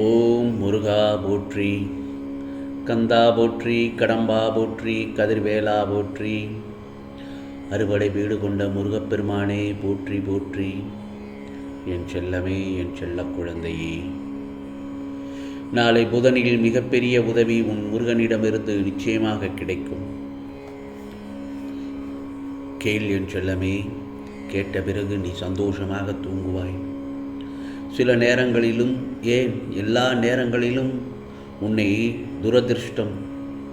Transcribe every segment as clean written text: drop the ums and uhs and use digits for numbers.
ஓம் முருகா போற்றி, கந்தா போற்றி, கடம்பா போற்றி, கதிர்வேலா போற்றி, அறுபடை வீடு கொண்ட முருகப்பெருமானே போற்றி போற்றி. என் செல்லமே, என் செல்ல குழந்தையே, நாளை புதனில் மிகப்பெரிய உதவி உன் முருகனிடமிருந்து நிச்சயமாக கிடைக்கும். கேள் என் செல்லமே, கேட்ட பிறகு நீ சந்தோஷமாக தூங்குவாய். சில நேரங்களிலும், ஏன் எல்லா நேரங்களிலும் உன்னை துரதிர்ஷ்டம்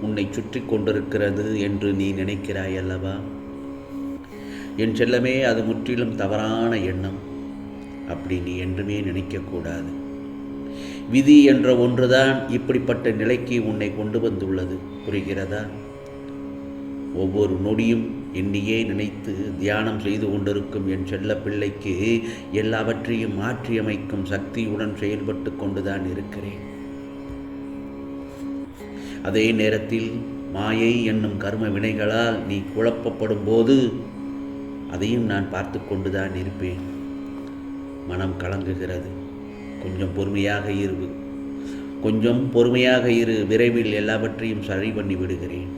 உன்னை சுற்றி கொண்டிருக்கிறது என்று நீ நினைக்கிறாய் அல்லவா? என் செல்லமே, அது முற்றிலும் தவறான எண்ணம். அப்படி நீ என்றுமே நினைக்கக்கூடாது. விதி என்ற ஒன்றுதான் இப்படிப்பட்ட நிலைக்கு உன்னை கொண்டு வந்துள்ளது. புரிகிறதா? ஒவ்வொரு நொடியும் என்னையே நினைத்து தியானம் செய்து கொண்டிருக்கும் என் செல்ல பிள்ளைக்கு எல்லாவற்றையும் மாற்றியமைக்கும் சக்தியுடன் செயல்பட்டு கொண்டுதான் இருக்கிறேன். அதே நேரத்தில் மாயை என்னும் கர்ம வினைகளால் நீ குழப்பப்படும் போது அதையும் நான் பார்த்து கொண்டுதான் இருப்பேன். மனம் கலங்குகிறது. கொஞ்சம் பொறுமையாக இரு. விரைவில் எல்லாவற்றையும் சரி பண்ணி விடுகிறேன்.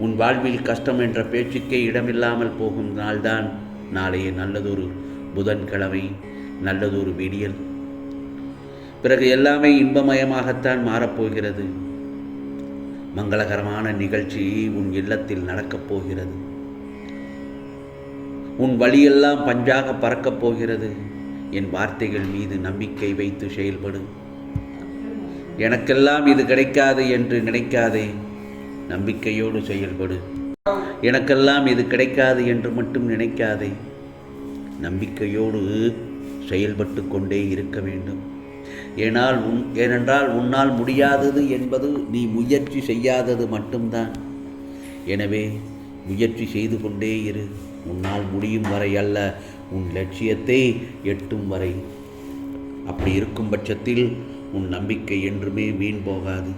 உன் வாழ்வில் கஷ்டம் என்ற பேச்சுக்கே இடமில்லாமல் போகும் நாள்தான் நாளைய நல்லதொரு புதன்கிழமை, நல்லதொரு விடியல். பிறகு எல்லாமே இன்பமயமாகத்தான் மாறப்போகிறது. மங்களகரமான நிகழ்ச்சி உன் இல்லத்தில் நடக்கப் போகிறது. உன் வழியெல்லாம் பஞ்சாக பறக்கப் போகிறது. என் வார்த்தைகள் மீது நம்பிக்கை வைத்து செயல்படு. எனக்கெல்லாம் இது கிடைக்காது என்று நினைக்காதே, நம்பிக்கையோடு செயல்படு. எனக்கெல்லாம் இது கிடைக்காது என்று மட்டும் நினைக்காதே, நம்பிக்கையோடு செயல்பட்டு கொண்டே இருக்க வேண்டும். ஏனென்றால் உன்னால் முடியாதது என்பது நீ முயற்சி செய்யாதது மட்டும்தான். எனவே முயற்சி செய்து கொண்டே இரு. உன்னால் முடியும் வரை அல்ல, உன் லட்சியத்தை எட்டும் வரை. அப்படி இருக்கும் பட்சத்தில் உன் நம்பிக்கை என்றுமே வீண் போகாது.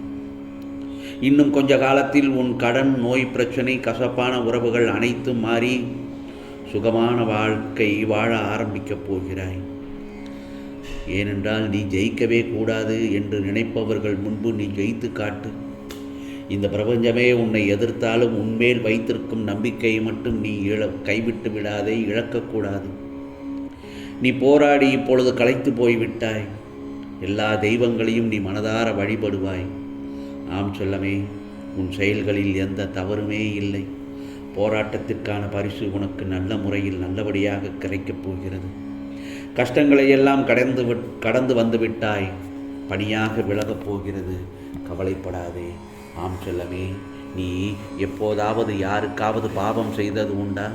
இன்னும் கொஞ்ச காலத்தில் உன் கடன், நோய் பிரச்சனை, கசப்பான உறவுகள் அனைத்தும் மாறி சுகமான வாழ்க்கை வாழ ஆரம்பிக்கப் போகிறாய். ஏனென்றால் நீ ஜெயிக்கவே கூடாது என்று நினைப்பவர்கள் முன்பு நீ ஜெயித்து காட்டு. இந்த பிரபஞ்சமே உன்னை எதிர்த்தாலும் உன்மேல் வைத்திருக்கும் நம்பிக்கையை மட்டும் நீ கைவிட்டு விடாதே, இழக்கக்கூடாது. நீ போராடி இப்பொழுது களைத்து போய்விட்டாய். எல்லா தெய்வங்களையும் நீ மனதார வழிபடுவாய். ஆம் செல்லமே, உன் செயல்களில் எந்த தவறுமே இல்லை. போராட்டத்திற்கான பரிசு உனக்கு நல்ல முறையில் நல்லபடியாக கிடைக்கப் போகிறது. கஷ்டங்களை எல்லாம் கடந்து வந்து விட்டாய். பணியாக விலகப் போகிறது. கவலைப்படாதே. ஆம் செல்லமே, நீ எப்போதாவது யாருக்காவது பாவம் செய்தது உண்டா?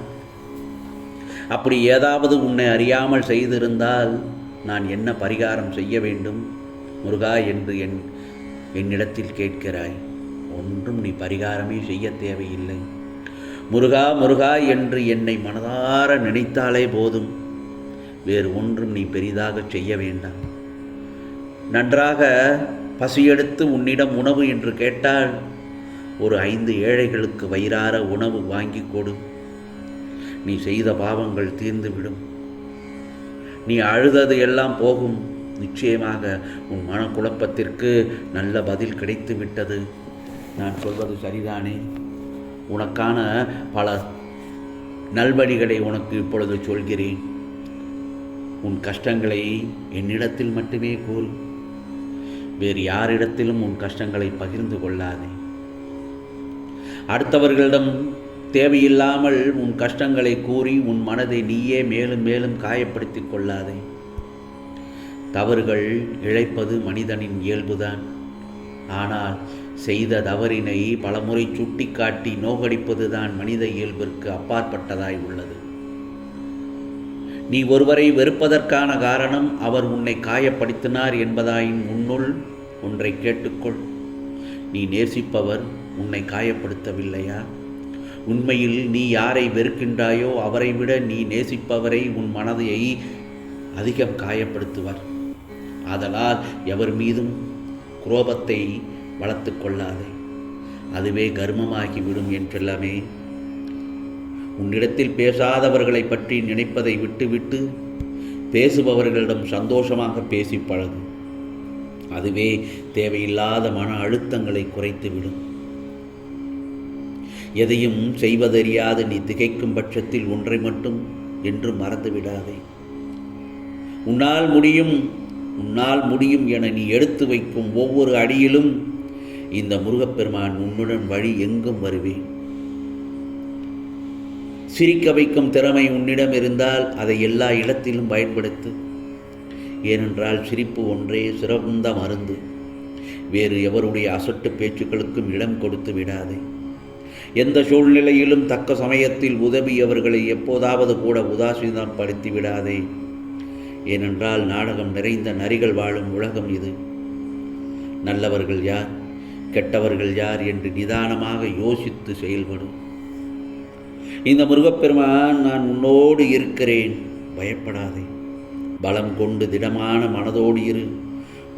அப்படி ஏதாவது உன்னை அறியாமல் செய்திருந்தால் நான் என்ன பரிகாரம் செய்ய வேண்டும் முருகா என்று என்னிடத்தில் கேட்கிறாய். ஒன்றும் நீ பரிகாரமே செய்ய தேவையில்லை. முருகா முருகா என்று என்னை மனதார நினைத்தாலே போதும். வேறு ஒன்றும் நீ பெரிதாக செய்ய வேண்டாம். நன்றாக பசியெடுத்து உன்னிடம் உணவு என்று கேட்டால் ஒரு 5 ஏழைகளுக்கு வயிறார உணவு வாங்கி கொடு. நீ செய்த பாவங்கள் தீர்ந்துவிடும். நீ அழுதது எல்லாம் போகும். நிச்சயமாக உன் மனக்குழப்பத்திற்கு நல்ல பதில் கிடைத்து விட்டது. நான் சொல்வது சரிதானே? உனக்கான பல நல்வழிகளை உனக்கு இப்பொழுது சொல்கிறேன். உன் கஷ்டங்களை என்னிடத்தில் மட்டுமே கூறு. வேறு யாரிடத்திலும் உன் கஷ்டங்களை பகிர்ந்து கொள்ளாதே. அடுத்தவர்களிடம் தேவையில்லாமல் உன் கஷ்டங்களை கூறி உன் மனதை நீயே மேலும் மேலும் காயப்படுத்தி கொள்ளாதே. தவறுகள் இழைப்பது மனிதனின் இயல்புதான். ஆனால் செய்த தவறினை பலமுறை சுட்டி காட்டி நோகடிப்பதுதான் மனித இயல்பிற்கு அப்பாற்பட்டதாய் உள்ளது. நீ ஒருவரை வெறுப்பதற்கான காரணம் அவர் உன்னை காயப்படுத்தினார் என்பதாயின் உன்னுள் ஒன்றை கேட்டுக்கொள். நீ நேசிப்பவர் உன்னை காயப்படுத்தவில்லையா? உண்மையில் நீ யாரை வெறுக்கின்றாயோ அவரை விட நீ நேசிப்பவரை உன் மனதை அதிகம் காயப்படுத்துவர். ஆதலால் எவர் மீதும் குரோபத்தை வளர்த்து கொள்ளாதே. அதுவே கர்மமாகிவிடும் என் செல்லமே. உன்னிடத்தில் பேசாதவர்களை பற்றி நினைப்பதை விட்டுவிட்டு பேசுபவர்களிடம் சந்தோஷமாக பேசி பழகு. அதுவே தேவையில்லாத மன அழுத்தங்களை குறைத்துவிடும். எதையும் செய்வதறியாது நீ திகைக்கும் பட்சத்தில் ஒன்றை மட்டும் என்று மறந்து விடாதே. உன்னால் முடியும், உன்னால் முடியும் என நீ எடுத்து வைக்கும் ஒவ்வொரு அடியிலும் இந்த முருகப்பெருமான் உன்னுடன் வழி எங்கும் வருவேன். சிரிக்க வைக்கும் திறமை உன்னிடம் இருந்தால் அதை எல்லா இடத்திலும் பயன்படுத்து. ஏனென்றால் சிரிப்பு ஒன்றே சிறந்த மருந்து. வேறு எவருடைய அசட்டு பேச்சுக்களுக்கும் இடம் கொடுத்து விடாதே. எந்த சூழ்நிலையிலும் தக்க சமயத்தில் உதவியவர்களை எப்போதாவது கூட உதாசீனப்படுத்தி விடாதே. ஏனென்றால் நாடகம் நிறைந்த நரிகள் வாழும் உலகம் இது. நல்லவர்கள் யார், கெட்டவர்கள் யார் என்று நிதானமாக யோசித்து செயல்படும். இந்த முருகப்பெருமான் நான் உன்னோடு இருக்கிறேன், பயப்படாதே. பலம் கொண்டு திடமான மனதோடு இரு.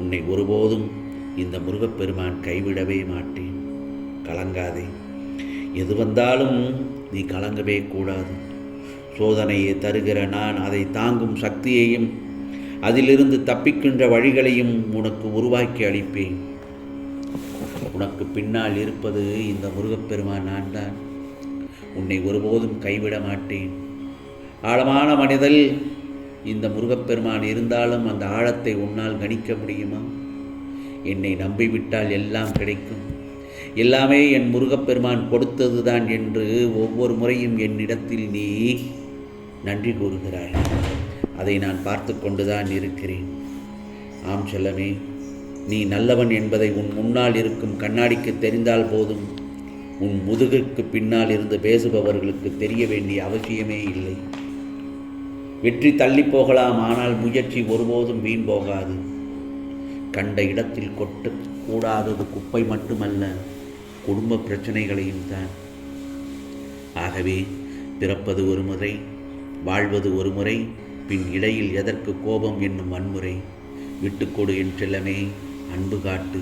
உன்னை ஒருபோதும் இந்த முருகப்பெருமான் கைவிடவே மாட்டேன். கலங்காதே. எது வந்தாலும் நீ கலங்கவே கூடாது. சோதனையை தருகிற நான் அதை தாங்கும் சக்தியையும் அதிலிருந்து தப்பிக்கின்ற வழிகளையும் உனக்கு உருவாக்கி அளிப்பேன். உனக்கு பின்னால் இருப்பது இந்த முருகப்பெருமான் நான் தான். உன்னை ஒருபோதும் கைவிட மாட்டேன். ஆழமான மனிதல் இந்த முருகப்பெருமான் இருந்தாலும் அந்த ஆழத்தை உன்னால் கணிக்க முடியுமா? என்னை நம்பிவிட்டால் எல்லாம் கிடைக்கும், எல்லாமே என் முருகப்பெருமான் கொடுத்தது தான் என்று ஒவ்வொரு முறையும் என்னிடத்தில் நீ நன்றி கூறுகிறாய். அதை நான் பார்த்து கொண்டுதான் இருக்கிறேன். ஆம் செல்லமே, நீ நல்லவன் என்பதை உன் முன்னால் இருக்கும் கண்ணாடிக்கு தெரிந்தால் போதும். உன் முதுகுக்கு பின்னால் இருந்து பேசுபவர்களுக்கு தெரிய வேண்டிய அவசியமே இல்லை. வெற்றி தள்ளி போகலாம், ஆனால் முயற்சி ஒருபோதும் வீண் போகாது. கண்ட இடத்தில் கொட்ட கூடாதது குப்பை மட்டுமல்ல, குடும்ப பிரச்சனைகளையும் தான். ஆகவே பிறப்பது ஒரு முறை, வாழ்வது ஒரு முறை, பின் இடையில் எதற்கு கோபம் என்னும் வன்முறை? விட்டுக்கொடு என் செல்லமே, அன்பு காட்டு,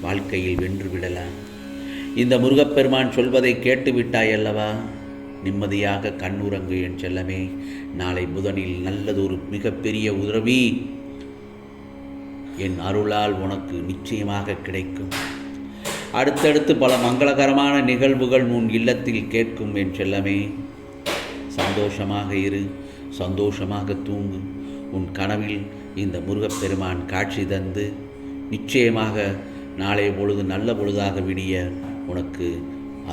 வாழ்க்கையில் வென்று விடலாம். இந்த முருகப்பெருமான் சொல்வதை கேட்டு விட்டாயல்லவா? நிம்மதியாக கண்ணுறங்கு என் செல்லமே. நாளை புதனில் நல்லதொரு மிகப்பெரிய உதவி என் அருளால் உனக்கு நிச்சயமாக கிடைக்கும். அடுத்தடுத்து பல மங்களகரமான நிகழ்வுகள் உன் இல்லத்தில் கேட்கும் என் செல்லமே. சந்தோஷமாக இரு, சந்தோஷமாக தூங்கு. உன் கனவில் இந்த முருகப்பெருமான் காட்சி தந்து நிச்சயமாக நாளைய பொழுது நல்ல பொழுதாக விடிய உனக்கு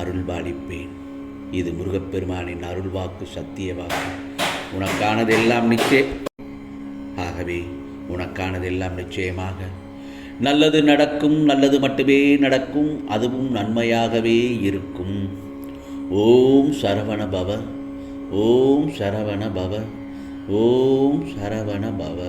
அருள்பாலிப்பேன். இது முருகப்பெருமானின் அருள்வாக்கு, சத்திய வாக்கு. உனக்கானதெல்லாம் ஆகவே உனக்கானதெல்லாம் நிச்சயமாக நல்லது நடக்கும். நல்லது மட்டுமே நடக்கும், அதுவும் நன்மையாகவே இருக்கும். ஓம் சரவண பவ, ஓம் சரவண பவ, ஓம் சரவண பவ.